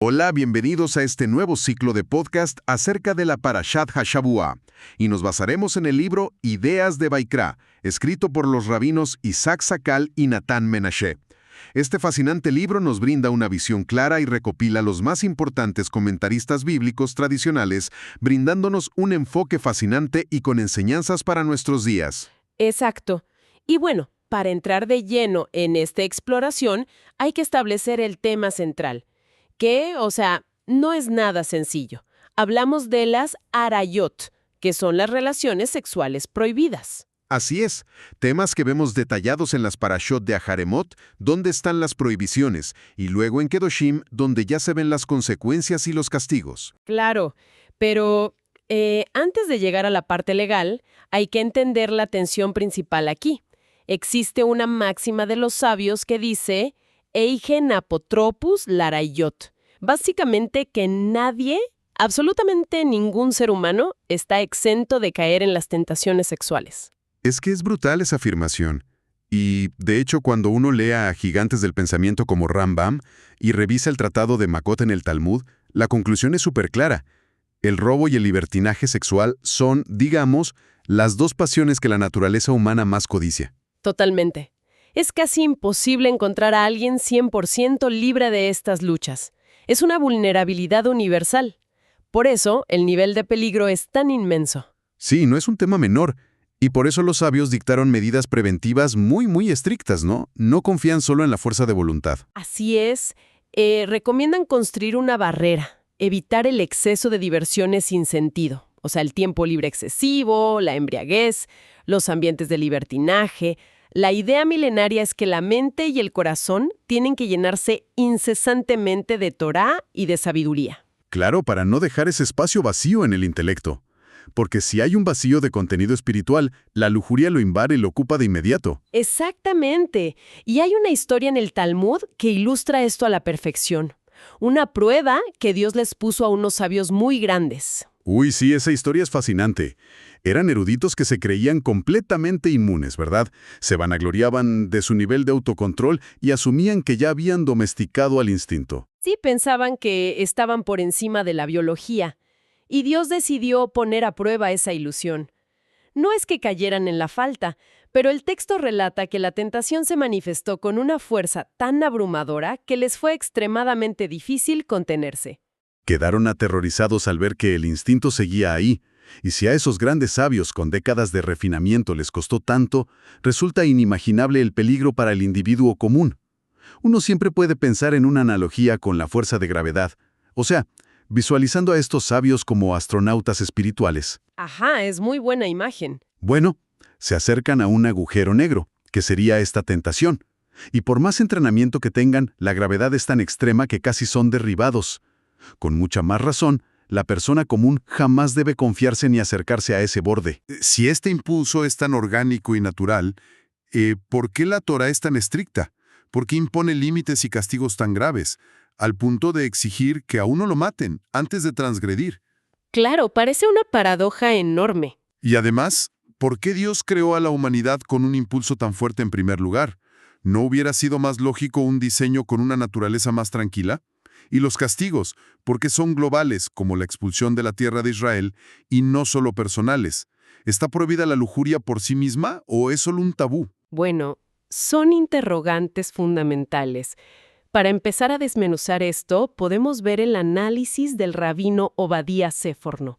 Hola, bienvenidos a este nuevo ciclo de podcast acerca de la Parashat HaShavua, y nos basaremos en el libro Ideas de Baikra, escrito por los rabinos Isaac Sakal y Natán Menashe. Este fascinante libro nos brinda una visión clara y recopila los más importantes comentaristas bíblicos tradicionales, brindándonos un enfoque fascinante y con enseñanzas para nuestros días. Exacto. Y bueno, para entrar de lleno en esta exploración, hay que establecer el tema central, que, no es nada sencillo. Hablamos de las arayot, que son las relaciones sexuales prohibidas. Así es, temas que vemos detallados en las Parashot de Aharemot, donde están las prohibiciones, y luego en Kedoshim, donde ya se ven las consecuencias y los castigos. Claro, pero antes de llegar a la parte legal, hay que entender la tensión principal aquí. Existe una máxima de los sabios que dice Eigen apotropus larayot. Básicamente que nadie, absolutamente ningún ser humano, está exento de caer en las tentaciones sexuales. Es que es brutal esa afirmación. Y, de hecho, cuando uno lee a gigantes del pensamiento como Rambam y revisa el tratado de Makot en el Talmud, la conclusión es súper clara. El robo y el libertinaje sexual son, digamos, las dos pasiones que la naturaleza humana más codicia. Totalmente. Es casi imposible encontrar a alguien 100% libre de estas luchas. Es una vulnerabilidad universal. Por eso, el nivel de peligro es tan inmenso. Sí, no es un tema menor. Y por eso los sabios dictaron medidas preventivas muy estrictas, ¿no? No confían solo en la fuerza de voluntad. Así es. Recomiendan construir una barrera, evitar el exceso de diversiones sin sentido. O sea, el tiempo libre excesivo, la embriaguez, los ambientes de libertinaje. La idea milenaria es que la mente y el corazón tienen que llenarse incesantemente de Torá y de sabiduría. Claro, para no dejar ese espacio vacío en el intelecto. Porque si hay un vacío de contenido espiritual, la lujuria lo invade y lo ocupa de inmediato. Exactamente. Y hay una historia en el Talmud que ilustra esto a la perfección. Una prueba que Dios les puso a unos sabios muy grandes. Uy, sí, esa historia es fascinante. Eran eruditos que se creían completamente inmunes, ¿verdad? Se vanagloriaban de su nivel de autocontrol y asumían que ya habían domesticado al instinto. Sí, pensaban que estaban por encima de la biología. Y Dios decidió poner a prueba esa ilusión. No es que cayeran en la falta, pero el texto relata que la tentación se manifestó con una fuerza tan abrumadora que les fue extremadamente difícil contenerse. Quedaron aterrorizados al ver que el instinto seguía ahí, y si a esos grandes sabios con décadas de refinamiento les costó tanto, resulta inimaginable el peligro para el individuo común. Uno siempre puede pensar en una analogía con la fuerza de gravedad, o sea, visualizando a estos sabios como astronautas espirituales. Ajá, es muy buena imagen. Bueno, se acercan a un agujero negro, que sería esta tentación, y por más entrenamiento que tengan, la gravedad es tan extrema que casi son derribados. Con mucha más razón, la persona común jamás debe confiarse ni acercarse a ese borde. Si este impulso es tan orgánico y natural, ¿por qué la Torá es tan estricta? ¿Por qué impone límites y castigos tan graves, al punto de exigir que a uno lo maten antes de transgredir? Claro, parece una paradoja enorme. Y además, ¿por qué Dios creó a la humanidad con un impulso tan fuerte en primer lugar? ¿No hubiera sido más lógico un diseño con una naturaleza más tranquila? Y los castigos, ¿por qué son globales, como la expulsión de la tierra de Israel, y no solo personales? ¿Está prohibida la lujuria por sí misma o es solo un tabú? Bueno, son interrogantes fundamentales. Para empezar a desmenuzar esto, podemos ver el análisis del rabino Obadía Séforno.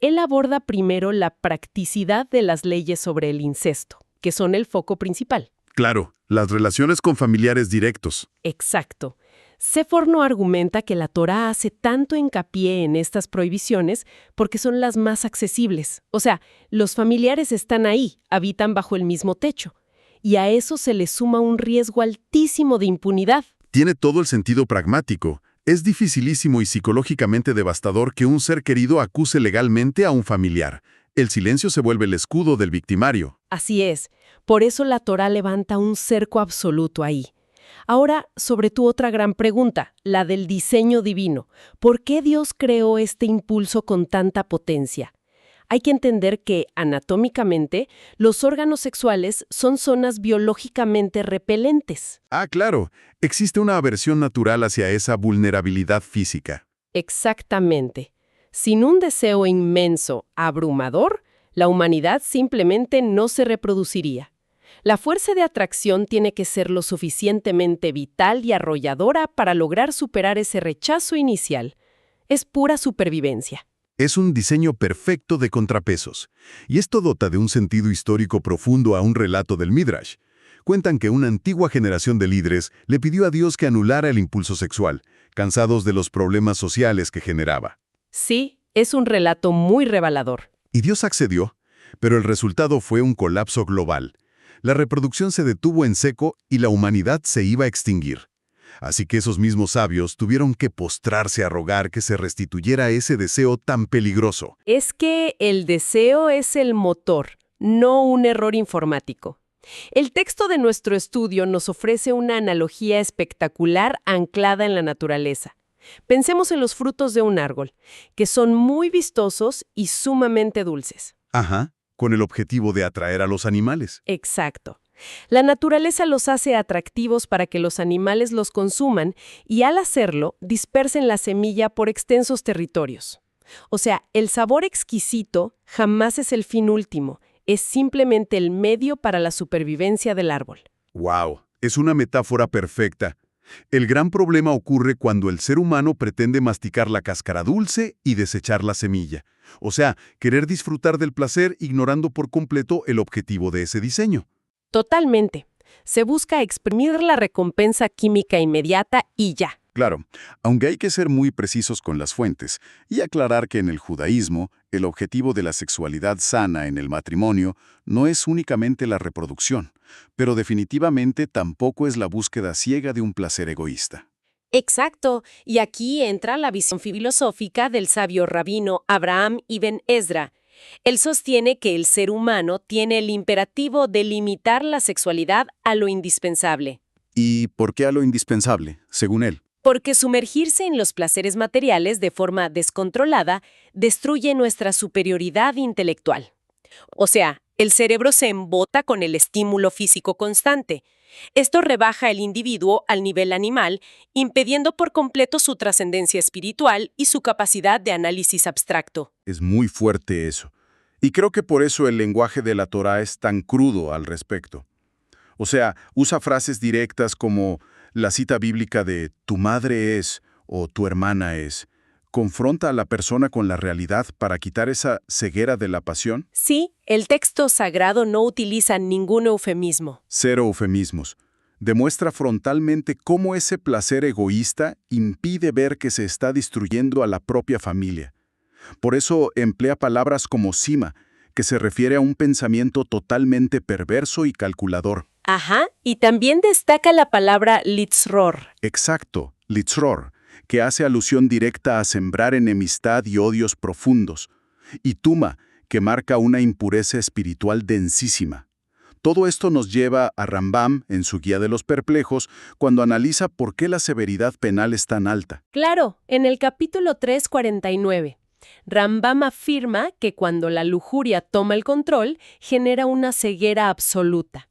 Él aborda primero la practicidad de las leyes sobre el incesto, que son el foco principal. Claro, las relaciones con familiares directos. Exacto. Séforno argumenta que la Torá hace tanto hincapié en estas prohibiciones porque son las más accesibles. O sea, los familiares están ahí, habitan bajo el mismo techo. Y a eso se le suma un riesgo altísimo de impunidad. Tiene todo el sentido pragmático. Es dificilísimo y psicológicamente devastador que un ser querido acuse legalmente a un familiar. El silencio se vuelve el escudo del victimario. Así es. Por eso la Torá levanta un cerco absoluto ahí. Ahora, sobre tu otra gran pregunta, la del diseño divino. ¿Por qué Dios creó este impulso con tanta potencia? Hay que entender que, anatómicamente, los órganos sexuales son zonas biológicamente repelentes. Ah, claro, existe una aversión natural hacia esa vulnerabilidad física. Exactamente. Sin un deseo inmenso, abrumador, la humanidad simplemente no se reproduciría. La fuerza de atracción tiene que ser lo suficientemente vital y arrolladora para lograr superar ese rechazo inicial. Es pura supervivencia. Es un diseño perfecto de contrapesos, y esto dota de un sentido histórico profundo a un relato del Midrash. Cuentan que una antigua generación de líderes le pidió a Dios que anulara el impulso sexual, cansados de los problemas sociales que generaba. Sí, es un relato muy revelador. Y Dios accedió, pero el resultado fue un colapso global. La reproducción se detuvo en seco y la humanidad se iba a extinguir. Así que esos mismos sabios tuvieron que postrarse a rogar que se restituyera ese deseo tan peligroso. Es que el deseo es el motor, no un error informático. El texto de nuestro estudio nos ofrece una analogía espectacular anclada en la naturaleza. Pensemos en los frutos de un árbol, que son muy vistosos y sumamente dulces. Ajá, con el objetivo de atraer a los animales. Exacto. La naturaleza los hace atractivos para que los animales los consuman y al hacerlo dispersen la semilla por extensos territorios. O sea, el sabor exquisito jamás es el fin último, es simplemente el medio para la supervivencia del árbol. ¡Wow! Es una metáfora perfecta. El gran problema ocurre cuando el ser humano pretende masticar la cáscara dulce y desechar la semilla. O sea, querer disfrutar del placer ignorando por completo el objetivo de ese diseño. Totalmente. Se busca exprimir la recompensa química inmediata y ya. Claro, aunque hay que ser muy precisos con las fuentes y aclarar que en el judaísmo, el objetivo de la sexualidad sana en el matrimonio no es únicamente la reproducción, pero definitivamente tampoco es la búsqueda ciega de un placer egoísta. Exacto, y aquí entra la visión filosófica del sabio rabino Abraham ibn Ezra. Él sostiene que el ser humano tiene el imperativo de limitar la sexualidad a lo indispensable. ¿Y por qué a lo indispensable, según él? Porque sumergirse en los placeres materiales de forma descontrolada destruye nuestra superioridad intelectual. O sea, el cerebro se embota con el estímulo físico constante. Esto rebaja el individuo al nivel animal, impidiendo por completo su trascendencia espiritual y su capacidad de análisis abstracto. Es muy fuerte eso. Y creo que por eso el lenguaje de la Torá es tan crudo al respecto. O sea, usa frases directas como la cita bíblica de «tu madre es» o «tu hermana es». ¿Confronta a la persona con la realidad para quitar esa ceguera de la pasión? Sí, el texto sagrado no utiliza ningún eufemismo. Cero eufemismos. Demuestra frontalmente cómo ese placer egoísta impide ver que se está destruyendo a la propia familia. Por eso emplea palabras como sima, que se refiere a un pensamiento totalmente perverso y calculador. Ajá, y también destaca la palabra litzror. Exacto, litzror, que hace alusión directa a sembrar enemistad y odios profundos, y tuma, que marca una impureza espiritual densísima. Todo esto nos lleva a Rambam, en su Guía de los Perplejos, cuando analiza por qué la severidad penal es tan alta. Claro, en el capítulo 349. Rambam afirma que cuando la lujuria toma el control, genera una ceguera absoluta.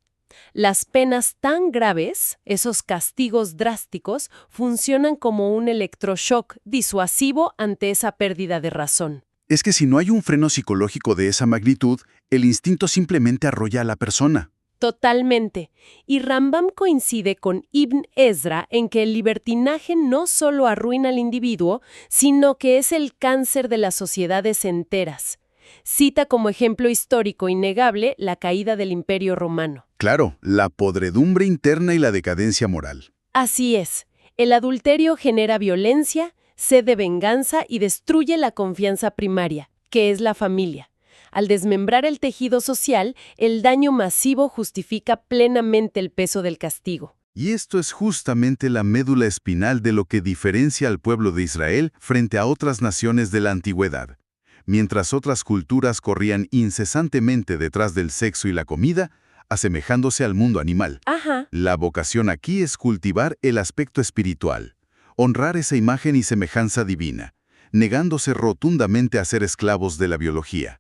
Las penas tan graves, esos castigos drásticos, funcionan como un electroshock disuasivo ante esa pérdida de razón. Es que si no hay un freno psicológico de esa magnitud, el instinto simplemente arrolla a la persona. Totalmente. Y Rambam coincide con Ibn Ezra en que el libertinaje no solo arruina al individuo, sino que es el cáncer de las sociedades enteras. Cita como ejemplo histórico innegable la caída del Imperio Romano. Claro, la podredumbre interna y la decadencia moral. Así es. El adulterio genera violencia, sed de venganza y destruye la confianza primaria, que es la familia. Al desmembrar el tejido social, el daño masivo justifica plenamente el peso del castigo. Y esto es justamente la médula espinal de lo que diferencia al pueblo de Israel frente a otras naciones de la antigüedad. Mientras otras culturas corrían incesantemente detrás del sexo y la comida, asemejándose al mundo animal. Ajá. La vocación aquí es cultivar el aspecto espiritual, honrar esa imagen y semejanza divina, negándose rotundamente a ser esclavos de la biología.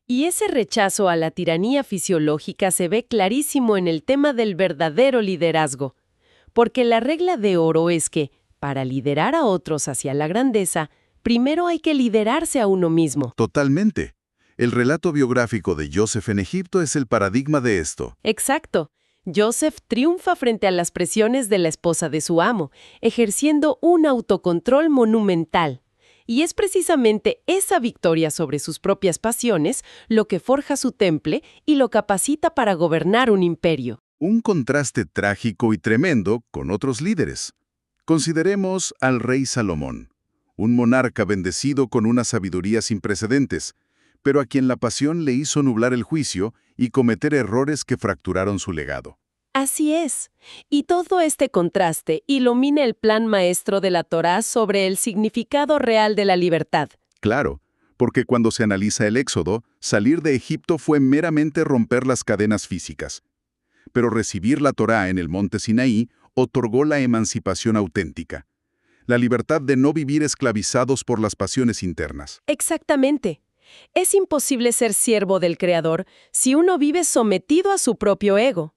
Y ese rechazo a la tiranía fisiológica se ve clarísimo en el tema del verdadero liderazgo. Porque la regla de oro es que, para liderar a otros hacia la grandeza, primero hay que liderarse a uno mismo. Totalmente. El relato biográfico de Joseph en Egipto es el paradigma de esto. Exacto. Joseph triunfa frente a las presiones de la esposa de su amo, ejerciendo un autocontrol monumental. Y es precisamente esa victoria sobre sus propias pasiones lo que forja su temple y lo capacita para gobernar un imperio. Un contraste trágico y tremendo con otros líderes. Consideremos al rey Salomón, un monarca bendecido con una sabiduría sin precedentes, pero a quien la pasión le hizo nublar el juicio y cometer errores que fracturaron su legado. Así es. Y todo este contraste ilumina el plan maestro de la Torá sobre el significado real de la libertad. Claro, porque cuando se analiza el Éxodo, salir de Egipto fue meramente romper las cadenas físicas. Pero recibir la Torá en el monte Sinaí otorgó la emancipación auténtica, la libertad de no vivir esclavizados por las pasiones internas. Exactamente. Es imposible ser siervo del Creador si uno vive sometido a su propio ego.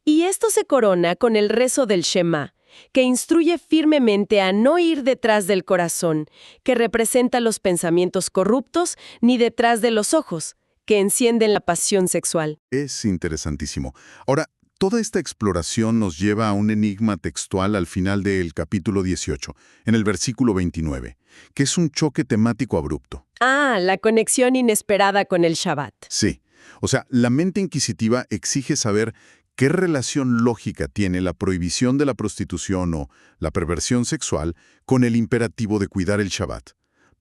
Y esto se corona con el rezo del Shema, que instruye firmemente a no ir detrás del corazón, que representa los pensamientos corruptos, ni detrás de los ojos, que encienden la pasión sexual. Es interesantísimo. Ahora, toda esta exploración nos lleva a un enigma textual al final del capítulo 18, en el versículo 29, que es un choque temático abrupto. Ah, la conexión inesperada con el Shabbat. Sí, o sea, la mente inquisitiva exige saber qué relación lógica tiene la prohibición de la prostitución o la perversión sexual con el imperativo de cuidar el Shabbat.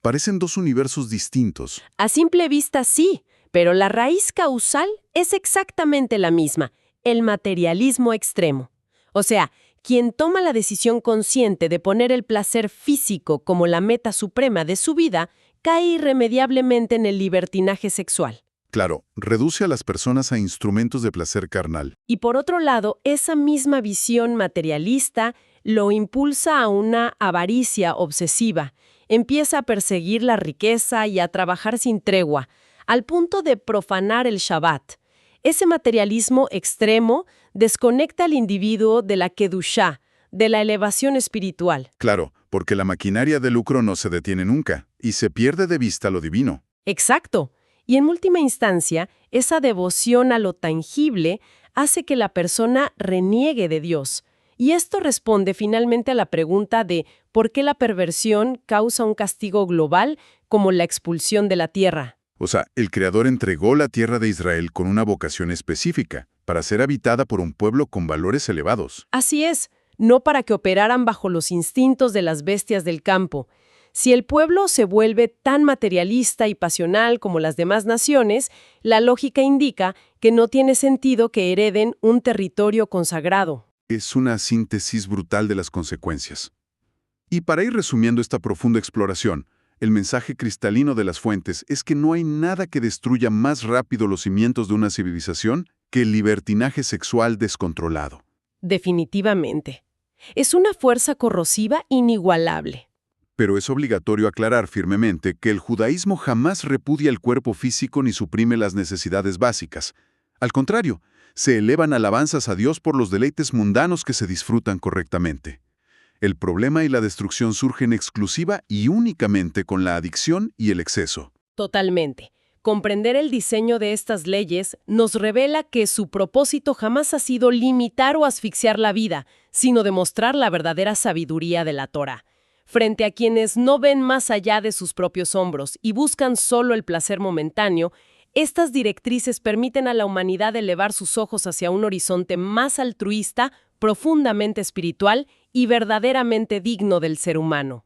Parecen dos universos distintos. A simple vista sí, pero la raíz causal es exactamente la misma, el materialismo extremo. O sea, quien toma la decisión consciente de poner el placer físico como la meta suprema de su vida, cae irremediablemente en el libertinaje sexual. Claro, reduce a las personas a instrumentos de placer carnal. Y por otro lado, esa misma visión materialista lo impulsa a una avaricia obsesiva. Empieza a perseguir la riqueza y a trabajar sin tregua, al punto de profanar el Shabbat. Ese materialismo extremo desconecta al individuo de la Kedushá, de la elevación espiritual. Claro, porque la maquinaria de lucro no se detiene nunca y se pierde de vista lo divino. Exacto. Y en última instancia, esa devoción a lo tangible hace que la persona reniegue de Dios. Y esto responde finalmente a la pregunta de ¿por qué la perversión causa un castigo global como la expulsión de la tierra? O sea, el Creador entregó la tierra de Israel con una vocación específica, para ser habitada por un pueblo con valores elevados. Así es, no para que operaran bajo los instintos de las bestias del campo. Si el pueblo se vuelve tan materialista y pasional como las demás naciones, la lógica indica que no tiene sentido que hereden un territorio consagrado. Es una síntesis brutal de las consecuencias. Y para ir resumiendo esta profunda exploración, el mensaje cristalino de las fuentes es que no hay nada que destruya más rápido los cimientos de una civilización que el libertinaje sexual descontrolado. Definitivamente. Es una fuerza corrosiva inigualable. Pero es obligatorio aclarar firmemente que el judaísmo jamás repudia el cuerpo físico ni suprime las necesidades básicas. Al contrario, se elevan alabanzas a Dios por los deleites mundanos que se disfrutan correctamente. El problema y la destrucción surgen exclusiva y únicamente con la adicción y el exceso. Totalmente. Comprender el diseño de estas leyes nos revela que su propósito jamás ha sido limitar o asfixiar la vida, sino demostrar la verdadera sabiduría de la Torá. Frente a quienes no ven más allá de sus propios hombros y buscan solo el placer momentáneo, estas directrices permiten a la humanidad elevar sus ojos hacia un horizonte más altruista, profundamente espiritual y verdaderamente digno del ser humano.